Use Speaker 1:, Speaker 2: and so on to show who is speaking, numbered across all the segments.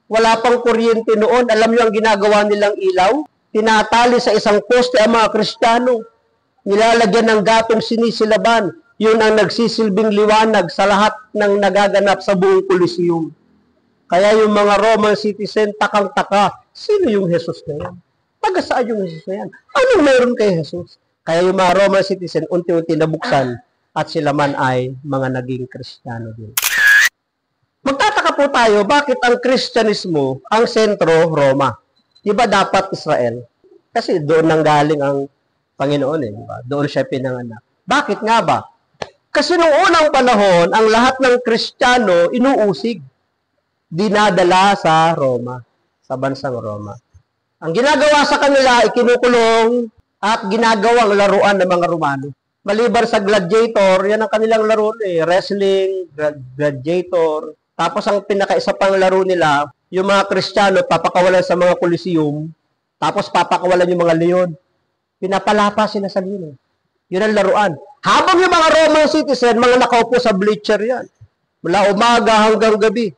Speaker 1: Wala pang kuryente noon. Alam niyo ang ginagawa nilang ilaw? Tinatali sa isang poste ang mga Kristiyano. Nilalagyan ng gatong sinisilaban. Yun ang nagsisilbing liwanag sa lahat ng nagaganap sa buong Coliseum. Kaya yung mga Roman citizen, takang-taka, sino yung Jesus na yan? Taga saan yung Jesus na yan? Anong meron kay Jesus? Kaya yung mga Roman citizen, unti-unti nabuksan at sila man ay mga naging Kristiyano din. Magtataka po tayo, bakit ang Kristyanismo, ang sentro, Roma? Di ba dapat Israel? Kasi doon nanggaling ang Panginoon eh. Diba? Doon siya pinanganak. Bakit nga ba? Kasi noong unang panahon, ang lahat ng Kristiyano inuusig. Dinadala sa Roma, sa bansang Roma. Ang ginagawa sa kanila, ikinukulong at ginagawang laruan ng mga Romano. Maliban sa gladiator, yan ang kanilang laro eh. Wrestling, gladiator. Tapos ang pinakaisa pang laro nila, yung mga Kristiyano, papakawalan sa mga Coliseum, tapos papakawalan yung mga leon. Pinapalapa sila sa leon. Yun ang laruan. Habang yung mga Roman citizen, mga nakaupo sa bleacher yan. Mula umaga hanggang gabi.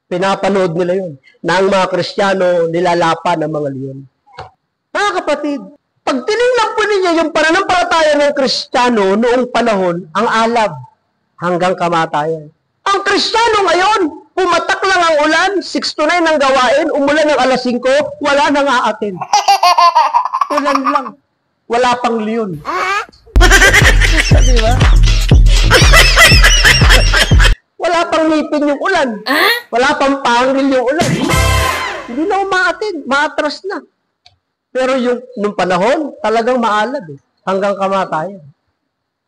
Speaker 1: Pinapanood nila yun. Na ang mga Kristiyano, nilalapa ng mga leon. Mga kapatid, pag tinignan po ninyo yung pananampalataya ng Kristiyano noong panahon, ang alab hanggang kamatayan. Ang Kristiyano ngayon, pumatak lang ang ulan, 6 to 9 ang gawain, umulan ng alas 5, wala nang aatin. Ulan lang. Wala pang leon. Di ba? Wala pang ngipin yung ulan. Wala pang pangil yung ulan. Hindi na umaatin. Maatras na. Pero yung nung panahon, talagang maalab eh. Hanggang kamatayan.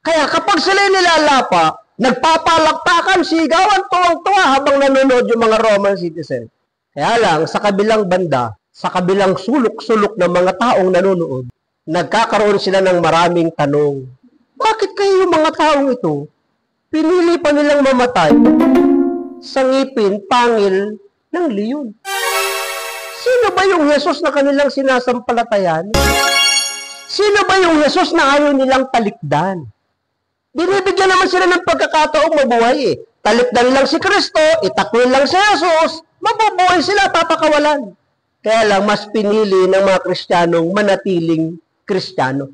Speaker 1: Kaya kapag sila nilalapa, nagpapalakpakan, sigawan, tuwang-tuwa habang nanonood yung mga Roman citizen. Kaya lang, sa kabilang banda, sa kabilang sulok-sulok ng mga taong nanonood, nagkakaroon sila ng maraming tanong. Bakit kayo yung mga taong ito, pinili pa nilang mamatay sa ngipin, pangil ng leon? Sino ba yung Jesus na kanilang sinasampalatayan? Sino ba yung Jesus na ayaw nilang talikdan? Binibigyan naman sila ng pagkakataong mabuhay eh. Talikdan lang si Kristo, itakwil lang si Jesus, mabubuhay sila, papakawalan. Kaya lang, mas pinili ng mga Kristiyanong manatiling Kristiyano,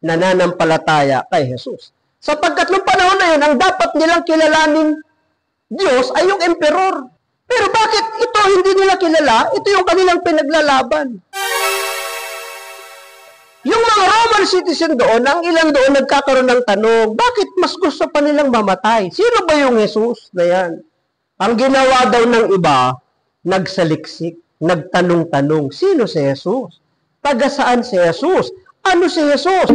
Speaker 1: nananampalataya kay Jesus. Sapagkat nung panahon na yun, ang dapat nilang kilalanin Diyos ay yung emperor. Pero bakit ito hindi nila kilala? Ito yung kanilang pinaglalaban. Yung mga Roman citizen doon, ang ilan doon nagkakaroon ng tanong, bakit mas gusto pa nilang mamatay? Sino ba yung Jesus na yan? Ang ginawa daw ng iba, nagsaliksik, nagtanong-tanong, sino si Jesus? Taga saan si Jesus? Ano si Jesus?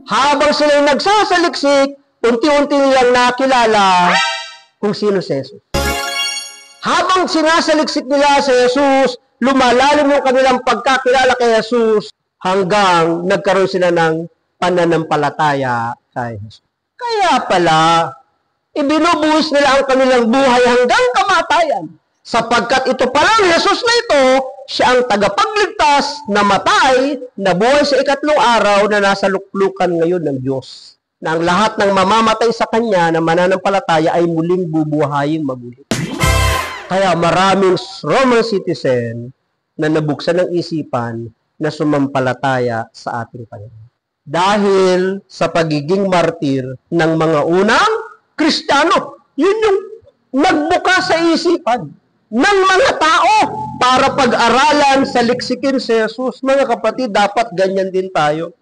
Speaker 1: Habang sila nagsasaliksik, unti-unti nilang nakilala kung sino si Jesus. Habang sinasaliksik nila si Jesus, lumalalim yung kanilang pagkakilala kay Jesus, hanggang nagkaroon sila ng pananampalataya kay Jesus. Kaya pala, ibinubuhos nila ang kanilang buhay hanggang kamatayan. Sapagkat ito palang Jesus na ito, siya ang tagapagligtas, namatay, nabuhay sa ikatlong araw na nasa luklukan ngayon ng Diyos. Na ang lahat ng mamamatay sa Kanya na mananampalataya ay muling bubuhayin maguli. Kaya maraming Roman citizen na nabuksan ng isipan na sumampalataya sa ating Panginoon. Dahil sa pagiging martir ng mga unang Kristiyano, yun yung nagbuka sa isipan ng mga tao para pag-aralan sa liksikin si Jesus. Mga kapatid, dapat ganyan din tayo.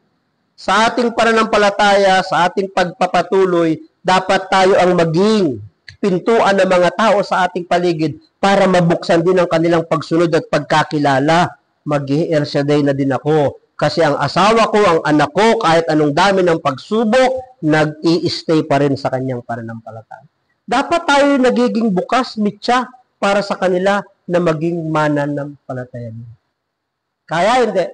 Speaker 1: Sa ating pananampalataya, sa ating pagpapatuloy, dapat tayo ang maging pintuan ng mga tao sa ating paligid para mabuksan din ang kanilang pagsunod at pagkakilala. Mag-i-Shaddai na din ako. Kasi ang asawa ko, ang anak ko, kahit anong dami ng pagsubok, nag-i-stay pa rin sa kanyang pananampalataya. Dapat tayo nagiging bukas, mitya, para sa kanila na maging mananampalataya. Kaya hindi.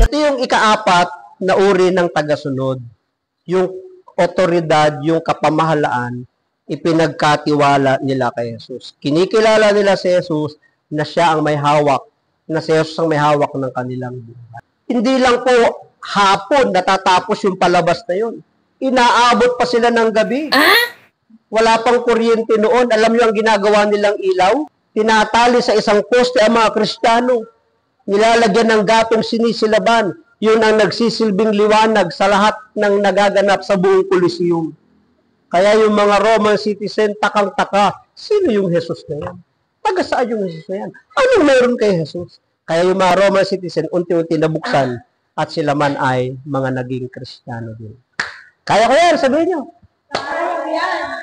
Speaker 1: Ito yung ikaapat na uri ng tagasunod. Yung otoridad, yung kapamahalaan, ipinagkatiwala nila kay Jesus. Kinikilala nila si Jesus na siya ang may hawak, na si Jesus ang may hawak ng kanilang buhay. Hindi lang po hapon natatapos yung palabas na yun. Inaabot pa sila ng gabi. Wala pang kuryente noon. Alam niyo ang ginagawa nilang ilaw? Tinatali sa isang poste ang mga Kristiyano. Nilalagyan ng gatong sinisilaban. Yun ang nagsisilbing liwanag sa lahat ng nagaganap sa buong Coliseum. Kaya yung mga Roman citizen, takang-taka, sino yung Jesus na yan? Taga saan yung Jesus na yan? Anong meron kay Jesus? Kaya yung mga Roman citizen, unti-unti nabuksan at sila man ay mga naging Kristiyano din. Kaya ko yan, sabihin nyo.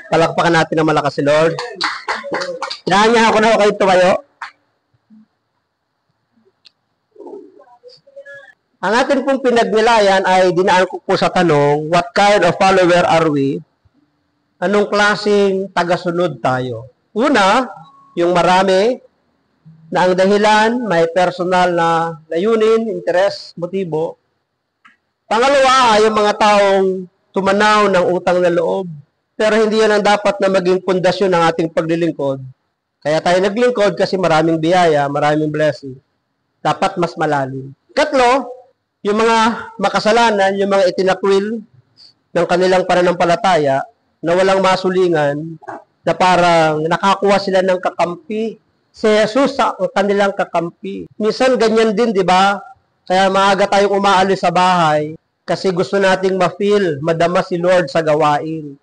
Speaker 1: Palakpakan natin ng malakas si Lord. Inaanyahan ko na ako kayo tumayo. Ang atin pong pinagnilayan ay dinaan ko po sa tanong, what kind of follower are we? Anong klaseng tagasunod tayo? Una, yung marami na ang dahilan, may personal na layunin, interes, motibo. Pangalawa, yung mga taong tumanaw ng utang na loob. Pero hindi yan ang dapat na maging pundasyon ng ating paglilingkod. Kaya tayo naglingkod kasi maraming biyaya, maraming blessing. Dapat mas malalim. Katlo, yung mga makasalanan, yung mga itinakwil ng kanilang pananampalataya na walang masulingan, na parang nakakuha sila ng kakampi. Si Jesus sa kanilang kakampi. Minsan ganyan din, di ba? Kaya maaga tayong umaalis sa bahay kasi gusto nating ma-feel, madama si Lord sa gawain.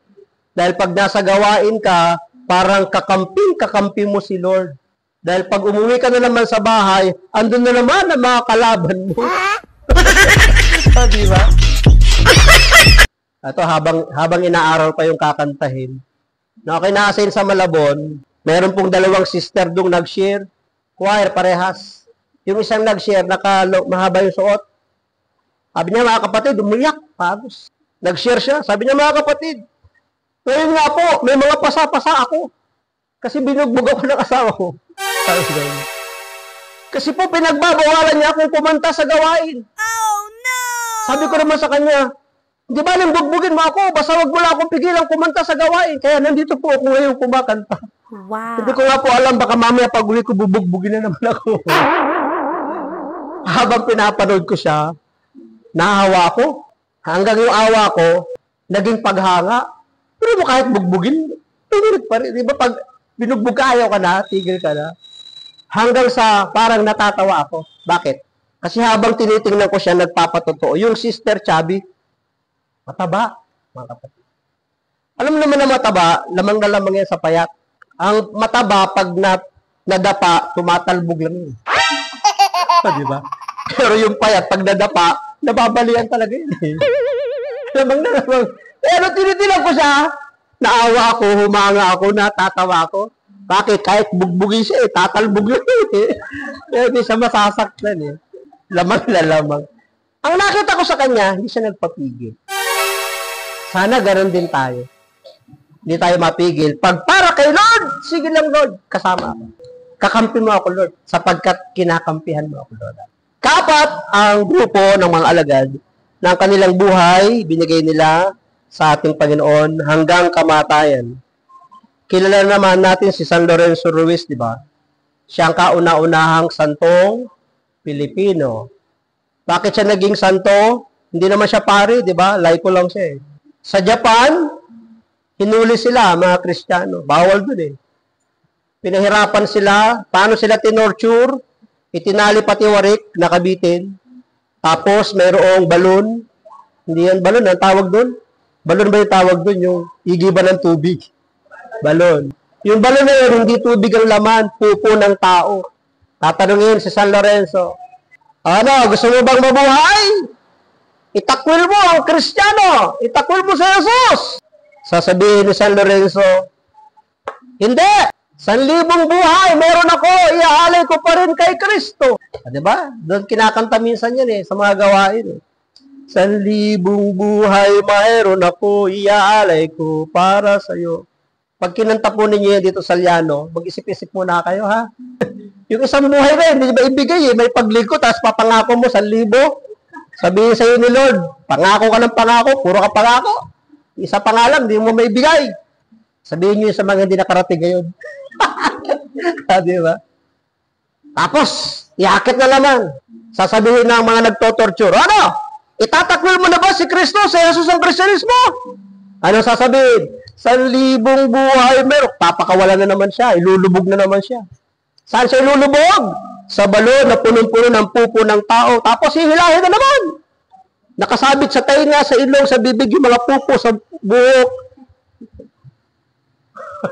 Speaker 1: Dahil pag nasa gawain ka, parang kakampi mo si Lord. Dahil pag umuwi ka na naman sa bahay, andun na naman ang mga kalaban mo. Di ba? Ito, habang inaaral pa yung kakantahin, na kinaasin sa Malabon, meron pong dalawang sister dong nag-share, choir, parehas. Yung isang nag-share, mahaba yung suot. Sabi niya, mga kapatid, umiyak, pagos. Nag-share siya, sabi niya, mga kapatid, ngayon nga po, may mga pasa-pasa ako. Kasi binugbog ako ng asawa ko. Kasi po, pinagbabawalan niya akong kumanta sa gawain. Oh, no! Sabi ko naman sa kanya, di ba nang bugbugin mo ako? Basta wag mo lang akong pigilan kumanta sa gawain. Kaya nandito po ako ngayon kumakanta. Wow. Hindi ko nga po alam, baka mamaya pag uli ko bubugbugin na naman ako. Habang pinapanood ko siya, nahawa ko. Hanggang yung awa ko, naging paghanga. Pero mo kahit bugbugin, tingin pa rin. Di ba pag binugbog ka, ayaw ka na, tigil ka na. Hanggang sa parang natatawa ako. Bakit? Kasi habang tinitingnan ko siya, nagpapatotoo. Yung sister Chubby, mataba, mga kapatid. Alam mo naman na mataba, lamang na lamang yan sa payat. Ang mataba, pag nadapa, tumatalbog lang yun. Di ba? Pero yung payat, pag nadapa, nababalian talaga yun. Lamang na lamang. Pero tinitilang ko siya, naawa ako, humanga ako, natatawa ako. Bakit? Kahit bugbugin siya, tatalbog lang eh. Kaya di siya masasaktan eh. Lamang na lamang. Ang nakita ko sa kanya, hindi siya nagpapigil. Sana ganun din tayo. Hindi tayo mapigil. Pag para kay Lord, sige lang Lord, kasama ako. Kakampi mo ako Lord, sapagkat kinakampihan mo ako Lord. Kapat ang grupo ng mga alagad na ang kanilang buhay, binigay nila sa ating Panginoon hanggang kamatayan. Kilala naman natin si San Lorenzo Ruiz, di ba? Siya ang kauna-unahang santong Pilipino. Bakit siya naging santo? Hindi naman siya pari, di ba? Laiko lang siya eh. Sa Japan, hinuli sila, mga Kristiyano. Bawal dun eh. Pinahirapan sila. Paano sila tinorture? Itinali pati warik, nakabitin. Tapos, mayroong balon. Hindi yan balon, ang tawag dun? Balon ba yung tawag dun? Yung igiba ng tubig. Balon. Yung balon na yun, hindi tubig ang laman, pupo ng tao. Tatanungin si San Lorenzo, ano, gusto mo bang mabuhay? Itakwil mo ang Kristiyano. Itakwil mo sa Jesus. Sasabihin ni San Lorenzo, hindi. 1,000 buhay, meron ako. Iaalay ko pa rin kay Kristo. Diba? Doon kinakanta minsan yan eh, sa mga gawain. 1,000 buhay, mayroon ako. Iaalay ko para sa'yo. Pag kinanta po ninyo yan dito sa Liano, mag-isip-isip muna kayo ha. Yung isang buhay na hindi ba ibigay eh. May pagliko, tapos papangako mo 1,000. Sabihin sa'yo ni Lord, pangako ka ng pangako, puro ka pangako. Isa pa nga lang, hindi mo maibigay. Sabihin nyo sa mga hindi nakarating ngayon. Diba? Tapos, iakit na naman. Sasabihin ng mga nagtotorture, ano? Itatakwil mo na ba si Kristo sa Jesus ang Kristiyanismo? Ano sasabihin? 1,000 buhay meron. Papakawalan na naman siya. Ilulubog na naman siya. Saan siya ilulubog? Sa balon na punong-puno ng pupo ng tao. Tapos hihilahin na naman. Nakasabit sa tainga, sa ilong, sa bibig, yung mga pupo, sa buhok.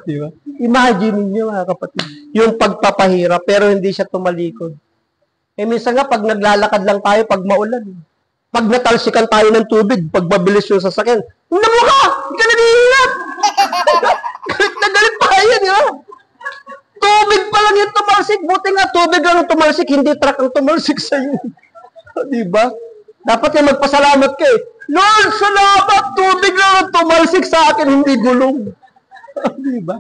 Speaker 1: Diba? Imagine niyo mga kapatid. Yung pagpapahirap, pero hindi siya tumalikod. Minsan nga, pag naglalakad lang tayo, pag maulan, pag natalsikan tayo ng tubig, pag mabilis yung sasakyan, tingnan mo ka! Hindi ka naghihirap! Galit na galit pa yan, di ba? Tubig pa lang yung tumalsik. Buti nga, tubig lang yung tumalsik, hindi truck ang tumalsik sa'yo. Di ba? Dapat yung magpasalamat ka eh. Lord, salamat! Tubig lang ang tumalsik sa akin, hindi gulong. Di ba?